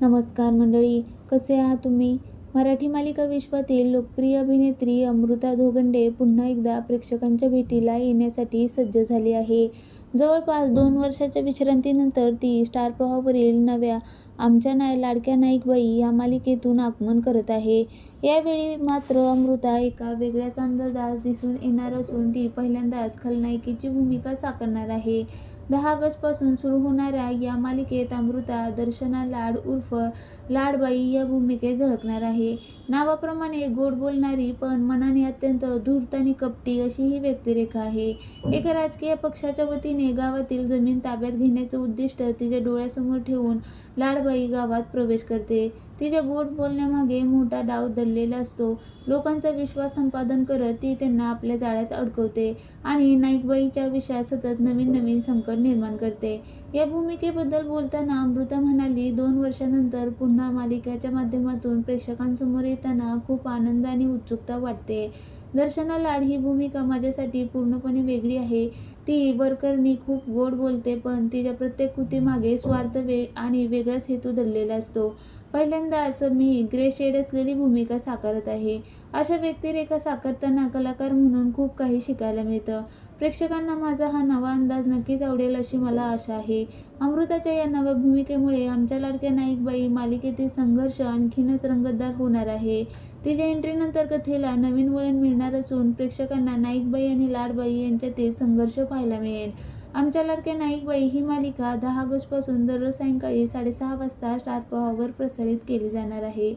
नमस्कार मंडळी, कसे आहात तुम्ही? मराठी मालिका विश्वातील लोकप्रिय अभिनेत्री अमृता धोगंडे पुन्हा एकदा प्रेक्षकांच्या भेटीला येण्यासाठी सज्ज झाली आहे. जवळपास 2 वर्षाच्या विश्रांतीनंतर ती स्टार प्रवाहावरील नव्या आमच्या लाडक्या नाईकबाई या मालिकेतून आगमन करत आहे. यावेळी मात्र अमृता एका वेगळ्याच अंदाजात दिसून येणार असून ती पहिल्यांदाच खलनायिकेची भूमिका साकारणार आहे. 10 ऑगस्टपासून सुरू होणाऱ्या या मालिकेत अमृता दर्शना लाड उर्फ लाडबाई या भूमिकेत झळकणार आहे. नावाप्रमाणे गोड बोलणारी पण मनाने अत्यंत धूर्त आणि कपटी अशी ही व्यक्तिरेखा आहे. एका राजकीय पक्षाच्या वतीने गावातील जमीन ताब्यात घेण्याचं उद्दिष्ट तिच्या डोळ्यासमोर ठेवून लाडबाई गावात प्रवेश करते. तिच्या गोड बोलण्यामागे मोठा डाव दडलेला असतो. लोकांचा विश्वास संपादन करत ती त्यांना आपल्या जाळ्यात अडकवते आणि नाईकबाईच्या विषयात सतत नवीन नवीन संकट निर्माण करते. या भूमिकेबद्दल बोलताना अमृता म्हणाली, 2 वर्षांनंतर पुन्हा मालिकेच्या माध्यमातून प्रेक्षकांसमोर येताना खूप आनंद आणि उत्सुकता वाटते. दर्शना लाड ही भूमिका माझ्यासाठी पूर्णपणे वेगळी आहे. ती वरकरणी खूप गोड बोलते, पण तिच्या प्रत्येक कृतीमागे स्वार्थ आणि वेगळाच हेतू दडलेला असतो. पहिल्यांदाच मी ग्रे शेड असलेली भूमिका साकारत आहे. अशा व्यक्तिरेखा साकारताना कलाकार म्हणून खूप काही शिकायला मिळतं. प्रेक्षकांना माझा हा नवा अंदाज नक्कीच आवडेल अशी मला आशा आहे. अमृताच्या या नव्या भूमिकेमुळे आमच्या लाडक्या नाईकबाई मालिकेतील संघर्ष आणखीनच रंगतदार होणार आहे. तिच्या एंट्रीनंतर कथेला नवीन वळण मिळणार असून प्रेक्षकांना नाईकबाई आणि लाडबाई यांच्यातील संघर्ष पाहायला मिळेल. आमच्या लाडक्या नाईकबाई ही मालिका 10 ऑगस्टपासून दररोज सायंकाळी 6:30 वाजता स्टार प्रवाहावर प्रसारित केली जाणार आहे.